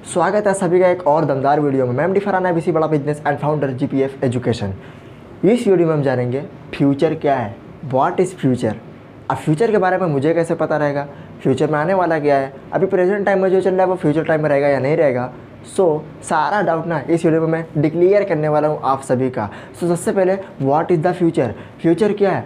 स्वागत है सभी का एक और दमदार वीडियो में। मैं एमडी फरहान है, बड़ा business and founder GPF education. इस वीडियो में हम जानेंगे फ्यूचर क्या है, व्हाट इज़ फ्यूचर। अब फ्यूचर के बारे में मुझे कैसे पता रहेगा, फ्यूचर में आने वाला क्या है, अभी प्रेजेंट टाइम में जो चल रहा है वो फ्यूचर टाइम में रहेगा या नहीं रहेगा। सारा डाउट ना इस वीडियो में मैं डिक्लियर करने वाला हूँ आप सभी का। सबसे पहले what is the future, future क्या है।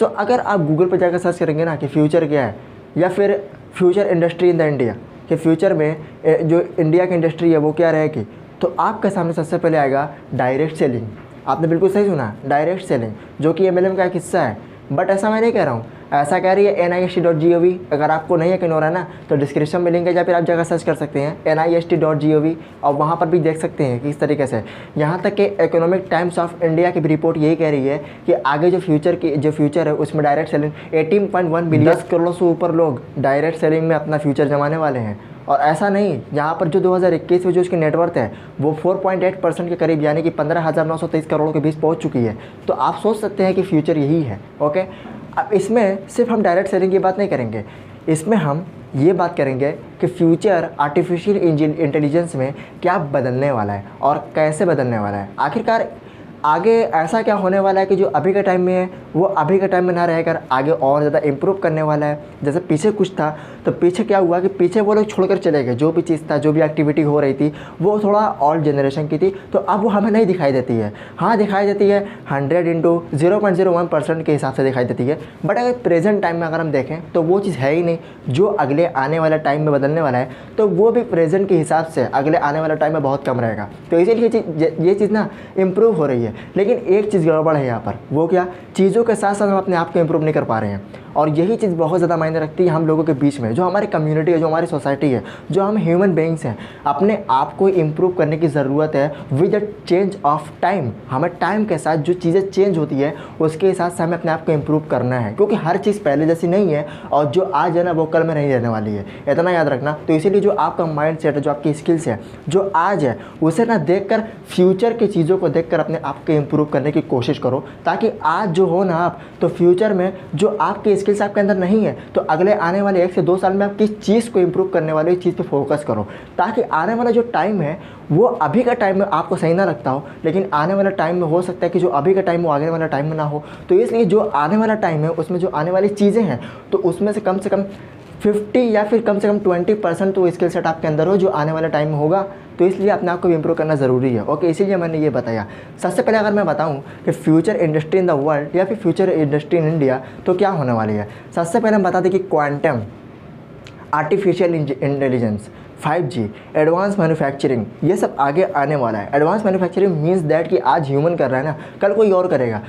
अगर आप गूगल पर जाकर सर्च करेंगे ना कि फ्यूचर क्या है, या फिर future industry in the India, कि फ्यूचर में जो इंडिया की इंडस्ट्री है वो क्या रहेगी, तो आपके सामने सबसे पहले आएगा डायरेक्ट सेलिंग। आपने बिल्कुल सही सुना, डायरेक्ट सेलिंग, जो कि एमएलएम का एक हिस्सा है। बट ऐसा मैं नहीं कह रहा हूँ, ऐसा कह रही है NIST.gov। अगर आपको नहीं यकीन हो रहा है ना तो डिस्क्रिप्शन में लिंक है, या फिर आप जाकर सर्च कर सकते हैं NIST.gov, और वहाँ पर भी देख सकते हैं किस तरीके से। यहाँ तक कि इकोनॉमिक टाइम्स ऑफ इंडिया की भी रिपोर्ट यही कह रही है कि आगे जो फ्यूचर है उसमें डायरेक्ट सेलिंग 18.1 बिलियन, 10 करोड़ से ऊपर लोग डायरेक्ट सेलिंग में अपना फ्यूचर जमाने वाले हैं। और ऐसा नहीं, यहाँ पर जो 2021 में जो उसकी नेटवर्थ है वो 4.8% के करीब, यानी कि 15,923 करोड़ के बीच पहुँच चुकी है। तो आप सोच सकते हैं कि फ्यूचर यही है। ओके, अब इसमें सिर्फ हम डायरेक्ट सेलिंग की बात नहीं करेंगे, इसमें हम ये बात करेंगे कि फ्यूचर आर्टिफिशियल इंटेलिजेंस में क्या बदलने वाला है और कैसे बदलने वाला है। आखिरकार आगे ऐसा क्या होने वाला है कि जो अभी के टाइम में है वो अभी के टाइम में ना रहकर आगे और ज़्यादा इम्प्रूव करने वाला है। जैसे पीछे कुछ था, तो पीछे क्या हुआ कि पीछे वो लोग छोड़कर चले गए। जो भी चीज़ था, जो भी एक्टिविटी हो रही थी वो थोड़ा ओल्ड जनरेशन की थी, तो अब वो हमें नहीं दिखाई देती है। हाँ, दिखाई देती है 100 × 0.01% के हिसाब से दिखाई देती है। बट अगर प्रेजेंट टाइम में अगर हम देखें तो वो चीज़ है ही नहीं। जो अगले आने वाला टाइम में बदलने वाला है तो वो भी प्रेजेंट के हिसाब से अगले आने वाला टाइम में बहुत कम रहेगा। तो इसीलिए ये चीज़ ना इम्प्रूव हो रही है। लेकिन एक चीज़ गड़बड़ है यहाँ पर, वो क्या, चीज़ों के साथ साथ हम अपने आप को इम्प्रूव नहीं कर पा रहे हैं। और यही चीज़ बहुत ज़्यादा मायने रखती है हम लोगों के बीच में, जो हमारी कम्युनिटी है, जो हमारी सोसाइटी है, जो हम ह्यूमन बीइंग्स हैं। अपने आप को इम्प्रूव करने की ज़रूरत है with the change of time. हमें टाइम के साथ जो चीज़ें चेंज होती है उसके हिसाब से हमें अपने आप को इम्प्रूव करना है, क्योंकि हर चीज़ पहले जैसी नहीं है, और जो आज है ना वो कल में नहीं रहने वाली है, इतना याद रखना। तो इसीलिए जो आपका माइंड सेट है, जो आपकी स्किल्स है, जो आज है, उसे ना देख कर, फ्यूचर की चीज़ों को देख कर अपने आप को इम्प्रूव करने की कोशिश करो, ताकि आज जो हो ना आप, तो फ्यूचर में जो आपकी स्किल्स आपके अंदर नहीं है, तो अगले आने वाले 1 से 2 साल में आप किस चीज़ को इम्प्रूव करने वाले चीज़ पे फोकस करो, ताकि आने वाला जो टाइम है वो अभी का टाइम में आपको सही ना लगता हो, लेकिन आने वाला टाइम में हो सकता है कि जो अभी का टाइम वो आगे वाला टाइम में ना हो। तो इसलिए जो आने वाला टाइम है उसमें जो आने वाली चीज़ें हैं, तो उसमें से कम 50 या फिर कम से कम 20% तो स्किल सेट आपके अंदर हो जो आने वाले टाइम में होगा। तो इसलिए अपने आप को भी इम्प्रूव करना ज़रूरी है। ओके, इसीलिए मैंने ये बताया। सबसे पहले अगर मैं बताऊं कि future industry in the world या फिर फ्यूचर इंडस्ट्री इन इंडिया तो क्या होने वाली है। सबसे पहले हम बता दें कि quantum, artificial intelligence, 5G, advance manufacturing, ये सब आगे आने वाला है। एडवांस मैन्युफैक्चरिंग मीन्स दैट कि आज ह्यूमन कर रहा है ना, कल कोई और करेगा,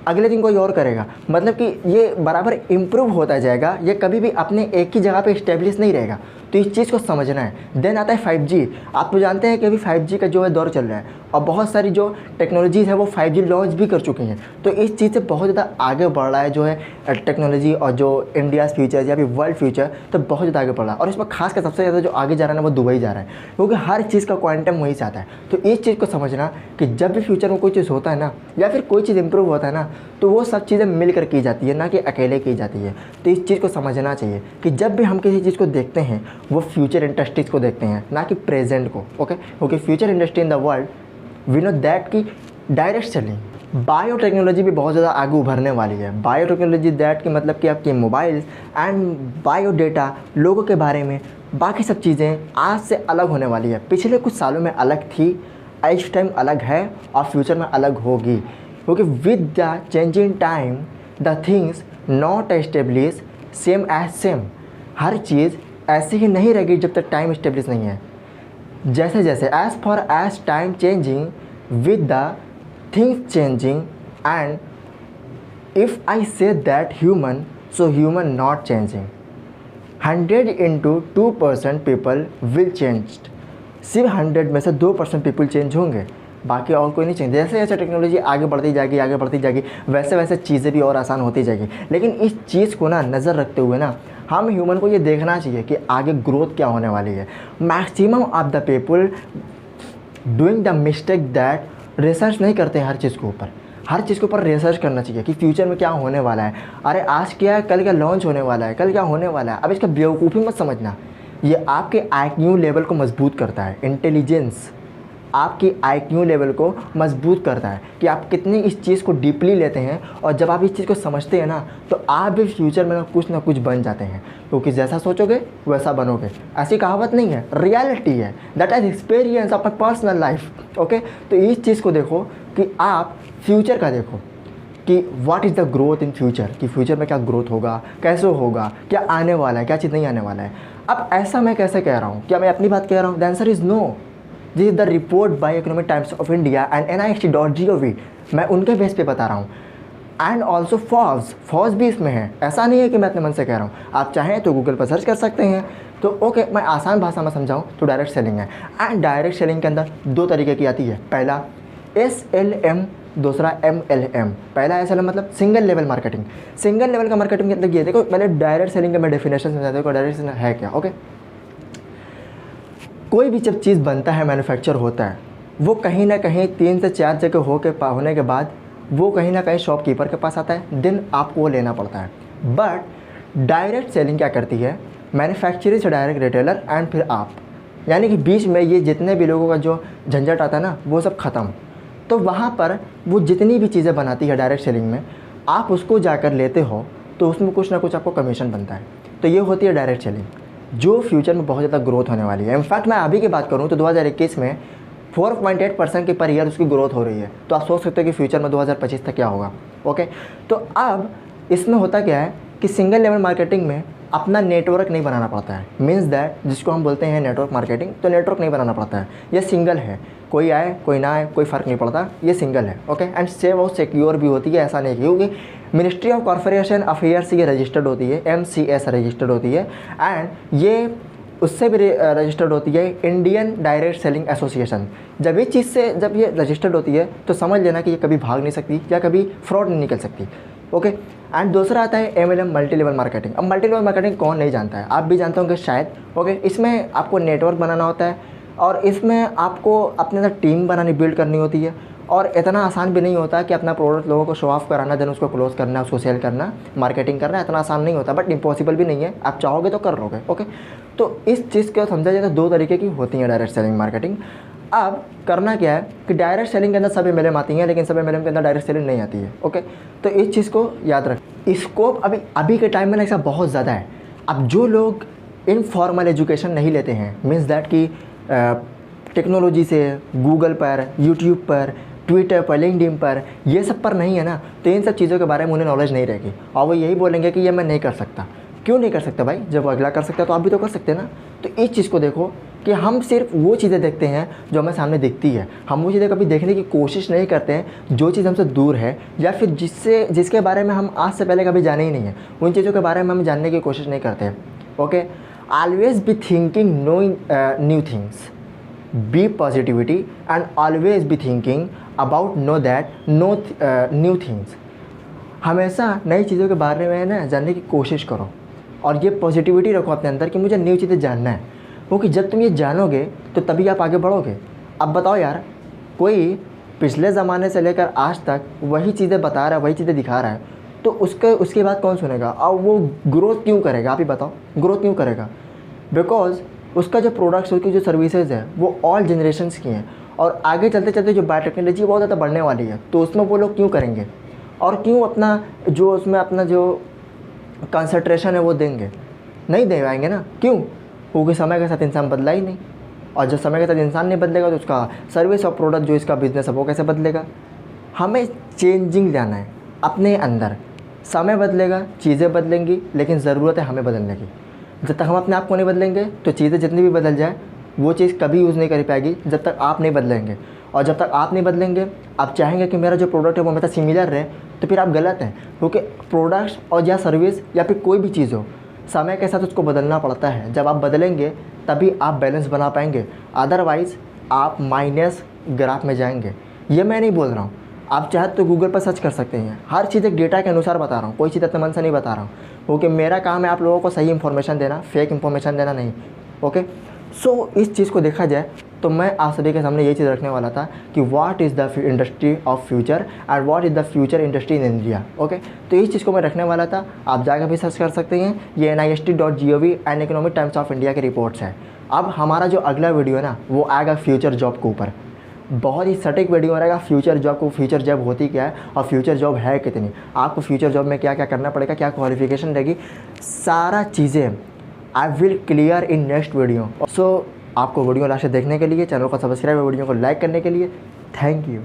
अगले दिन कोई और करेगा। मतलब कि ये बराबर इम्प्रूव होता जाएगा, ये कभी भी अपने एक ही जगह पे इस्टेब्लिश नहीं रहेगा। तो इस चीज़ को समझना है। देन आता है 5G। आप तो जानते हैं कि अभी 5G का जो है दौर चल रहा है, और बहुत सारी जो टेक्नोलॉजीज़ है वो 5G लॉन्च भी कर चुकी हैं। तो इस चीज़ से बहुत ज़्यादा आगे बढ़ रहा है जो है टेक्नोलॉजी, और जो इंडिया फ्यूचर या फिर वर्ल्ड फ्यूचर, तो बहुत ज़्यादा आगे बढ़ रहा है। और इसमें खास कर सबसे ज़्यादा जो आगे जा रहा है ना वो दुबई जा रहा है, क्योंकि हर चीज़ का क्वांटम वहीं से आता है। तो इस चीज़ को समझना कि जब भी फ्यूचर में कोई चीज़ होता है ना, या फिर कोई चीज़ इंप्रूव होता है ना, तो वो सब चीज़ें मिलकर की जाती है, ना कि अकेले की जाती है। तो इस चीज़ को समझना चाहिए कि जब भी हम किसी चीज़ को देखते हैं वो फ्यूचर इंडस्ट्रीज को देखते हैं, ना कि प्रेजेंट को। ओके, क्योंकि future industry in the world we know that कि डायरेक्ट सेलिंग, बायोटेक्नोलॉजी भी बहुत ज़्यादा आगे उभरने वाली है। बायोटेक्नोलॉजी दैट कि मतलब कि आपके मोबाइल्स एंड बायोडेटा, लोगों के बारे में बाकी सब चीज़ें आज से अलग होने वाली है। पिछले कुछ सालों में अलग थी, इस टाइम अलग है, और फ्यूचर में अलग होगी। क्योंकि with the changing time the things not establish same as same. हर चीज़ ऐसी ही नहीं रहेगी जब तक टाइम एस्टेब्लिश नहीं है। जैसे जैसे as for as time changing with the things changing, and if I say that human, so human not changing. 100 × 2% people will change. सिर्फ 100 में से 2% पीपल चेंज होंगे, बाकी और कोई नहीं चेंज। जैसे जैसे टेक्नोलॉजी आगे बढ़ती जाएगी, वैसे वैसे चीज़ें भी और आसान होती जाएगी। लेकिन इस चीज़ को ना नज़र रखते हुए ना हम ह्यूमन को ये देखना चाहिए कि आगे ग्रोथ क्या होने वाली है। Maximum of the people doing the mistake that research नहीं करते हैं हर चीज़ के ऊपर। हर चीज़ के ऊपर रिसर्च करना चाहिए कि फ्यूचर में क्या होने वाला है। अरे आज क्या है, कल क्या लॉन्च होने वाला है, कल क्या होने वाला है। अब इसका बेवकूफ़ी मत समझना। ये आपके IQ लेवल को मजबूत करता है। इंटेलिजेंस आपकी IQ लेवल को मजबूत करता है कि आप कितनी इस चीज़ को डीपली लेते हैं, और जब आप इस चीज़ को समझते हैं ना तो आप भी फ्यूचर में ना कुछ बन जाते हैं, क्योंकि जैसा सोचोगे वैसा बनोगे। ऐसी कहावत नहीं है, रियलिटी है, that is experience of my personal life. Okay, तो इस चीज़ को देखो कि आप फ्यूचर का देखो कि what is the growth in future, कि फ्यूचर में क्या ग्रोथ होगा, कैसे होगा, क्या आने वाला है, क्या चीज़ नहीं आने वाला है। अब ऐसा मैं कैसे कह रहा हूँ, क्या मैं अपनी बात कह रहा हूँ? The answer is no. This is the report by Economic Times of India and NIST.gov, मैं उनके बेस पे बता रहा हूँ। एंड ऑल्सो फॉर्स भी इसमें है, ऐसा नहीं है कि मैं अपने मन से कह रहा हूँ। आप चाहें तो गूगल पर सर्च कर सकते हैं। तो ओके, मैं आसान भाषा में समझाऊँ तो डायरेक्ट सेलिंग है। एंड डायरेक्ट सेलिंग के अंदर दो तरीके की आती है, पहला SLM, दूसरा MLM। पहला SLM मतलब single level marketing. Single level का मार्केटिंग के अंदर ये देखो, पहले डायरेक्ट सेलिंग का मैं डेफिनेशन समझाता हूँ, डायरेक्ट सेलिंग है क्या। ओके, कोई भी जब चीज़ बनता है, मैन्युफैक्चर होता है, वो कहीं ना कहीं 3 से 4 जगह होने के बाद वो कहीं ना कहीं शॉपकीपर के पास आता है, देन आपको वो लेना पड़ता है। बट डायरेक्ट सेलिंग क्या करती है, मैन्युफैक्चरर से डायरेक्ट रिटेलर एंड फिर आप, यानी कि बीच में ये जितने भी लोगों का जो झंझट आता है ना, वो सब ख़त्म। तो वहाँ पर वो जितनी भी चीज़ें बनाती है डायरेक्ट सेलिंग में, आप उसको जाकर लेते हो तो उसमें कुछ ना कुछ आपको कमीशन बनता है। तो ये होती है डायरेक्ट सेलिंग, जो फ्यूचर में बहुत ज़्यादा ग्रोथ होने वाली है। इनफैक्ट मैं अभी की बात करूँ तो 2021 में 4.8% की पर ईयर उसकी ग्रोथ हो रही है। तो आप सोच सकते हो कि फ्यूचर में 2025 तक क्या होगा। ओके, तो अब इसमें होता क्या है कि सिंगल लेवल मार्केटिंग में अपना नेटवर्क नहीं बनाना पड़ता है। मीन्स दैट जिसको हम बोलते हैं नेटवर्क मार्केटिंग, तो नेटवर्क नहीं बनाना पड़ता है। ये सिंगल है, कोई आए कोई ना आए कोई फ़र्क नहीं पड़ता, ये सिंगल है। ओके, एंड सेव और सिक्योर भी होती है, ऐसा नहीं क्योंकि मिनिस्ट्री ऑफ कॉर्पोरेशन अफेयर्स ये रजिस्टर्ड होती है, MCS रजिस्टर्ड होती है, एंड ये उससे भी रजिस्टर्ड होती है इंडियन डायरेक्ट सेलिंग एसोसिएशन। जब ये चीज़ से जब ये रजिस्टर्ड होती है तो समझ लेना कि ये कभी भाग नहीं सकती या कभी फ्रॉड नहीं निकल सकती। ओके, एंड दूसरा आता है MLM, मल्टी लेवल मार्केटिंग। अब मल्टी लेवल मार्केटिंग कौन नहीं जानता है, आप भी जानते होंगे शायद। ओके, इसमें आपको नेटवर्क बनाना होता है और इसमें आपको अपने अंदर टीम बनानी, बिल्ड करनी होती है, और इतना आसान भी नहीं होता कि अपना प्रोडक्ट लोगों को शो ऑफ कराना, देन उसको क्लोज करना, उसको सेल करना, मार्केटिंग करना, इतना आसान नहीं होता, बट इम्पॉसिबल भी नहीं है। आप चाहोगे तो कर लोगे। ओके, तो इस चीज़ को समझा जाए तो दो तरीके की होती है डायरेक्ट सेलिंग मार्केटिंग। अब करना क्या है कि डायरेक्ट सेलिंग के अंदर सब MLM आती हैं, लेकिन सब MLM के अंदर डायरेक्ट सेलिंग नहीं आती है। ओके, तो इस चीज़ को याद रख। स्कोप अभी के टाइम में ना ऐसा बहुत ज़्यादा है। अब जो लोग इनफॉर्मल एजुकेशन नहीं लेते हैं, मीन्स दैट कि टेक्नोलॉजी से गूगल पर, यूट्यूब पर, ट्विटर पर, लिंक्डइन पर, ये सब पर नहीं है ना, तो इन सब चीज़ों के बारे में उन्हें नॉलेज नहीं रहेगी और वो यही बोलेंगे कि ये मैं नहीं कर सकता। क्यों नहीं कर सकता भाई, जब अगला कर सकता है तो आप भी तो कर सकते हैं ना। तो इस चीज़ को देखो कि हम सिर्फ वो चीज़ें देखते हैं जो हमें सामने दिखती है, हम वो चीज़ें कभी देखने की कोशिश नहीं करते हैं जो चीज़ हमसे दूर है या फिर जिसके बारे में हम आज से पहले कभी जाने ही नहीं है, उन चीज़ों के बारे में हम जानने की कोशिश नहीं करते हैं। Okay, always be thinking knowing new things, be positivity and always be thinking about know that know new things. हमेशा नई चीज़ों के बारे में ना जानने की कोशिश करो और ये पॉजिटिविटी रखो अपने अंदर कि मुझे न्यू चीज़ें जानना है, क्योंकि जब तुम ये जानोगे तो तभी आप आगे बढ़ोगे। अब बताओ यार, कोई पिछले ज़माने से लेकर आज तक वही चीज़ें बता रहा है, वही चीज़ें दिखा रहा है, तो उसके बाद कौन सुनेगा और वो ग्रोथ क्यों करेगा? आप ही बताओ, ग्रोथ क्यों करेगा? बिकॉज उसका जो प्रोडक्ट्स, उसकी जो सर्विसेज है वो ऑल जनरेशन्स की हैं और आगे चलते चलते जो बायोटेक्नोलॉजी बहुत ज़्यादा बढ़ने वाली है, तो उसमें वो लोग क्यों करेंगे और क्यों अपना जो उसमें अपना जो कंसंट्रेशन है वो देंगे? नहीं दे पाएंगे ना। क्यों? क्योंकि समय के साथ इंसान बदला ही नहीं, और जब समय के साथ इंसान नहीं बदलेगा तो उसका सर्विस और प्रोडक्ट जो इसका बिजनेस है वो कैसे बदलेगा? हमें चेंजिंग जाना है अपने अंदर। समय बदलेगा, चीज़ें बदलेंगी, लेकिन ज़रूरत है हमें बदलने की। जब तक हम अपने आप को नहीं बदलेंगे तो चीज़ें जितनी भी बदल जाए वो चीज़ कभी यूज़ नहीं कर पाएगी जब तक आप नहीं बदलेंगे। और जब तक आप नहीं बदलेंगे, आप चाहेंगे कि मेरा जो प्रोडक्ट है वो मेरे साथ सिमिलर रहे, तो फिर आप गलत हैं। क्योंकि प्रोडक्ट्स और या सर्विस या फिर कोई भी चीज़ हो, समय के साथ उसको बदलना पड़ता है। जब आप बदलेंगे तभी आप बैलेंस बना पाएंगे, अदरवाइज़ आप माइनस ग्राफ में जाएंगे। ये मैं नहीं बोल रहा हूँ, आप चाहे तो गूगल पर सर्च कर सकते हैं। हर चीज़ एक डेटा के अनुसार बता रहा हूँ, कोई चीज़ अपने मन से नहीं बता रहा हूँ, क्योंकि मेरा काम है आप लोगों को सही इन्फॉर्मेशन देना, फेक इन्फॉर्मेशन देना नहीं। ओके, सो इस चीज़ को देखा जाए तो मैं आप सभी के सामने ये चीज़ रखने वाला था कि what is the industry of future and what is the future industry in India. Okay, तो इस चीज़ को मैं रखने वाला था, आप जाकर भी सर्च कर सकते हैं। ये NIST.gov and economic Times of India के रिपोर्ट्स है। अब हमारा जो अगला वीडियो है ना, वो आएगा फ्यूचर जॉब के ऊपर। बहुत ही सटीक वीडियो रहेगा फ्यूचर जॉब को, फ्यूचर जॉब होती क्या है और फ्यूचर जॉब है कितनी, आपको फ्यूचर जॉब में क्या क्या करना पड़ेगा, क्या क्वालिफिकेशन रहेगी, सारा चीज़ें I will clear in next video. So आपको वीडियो लास्ट देखने के लिए, चैनल को सब्सक्राइब और वीडियो को लाइक करने के लिए थैंक यू।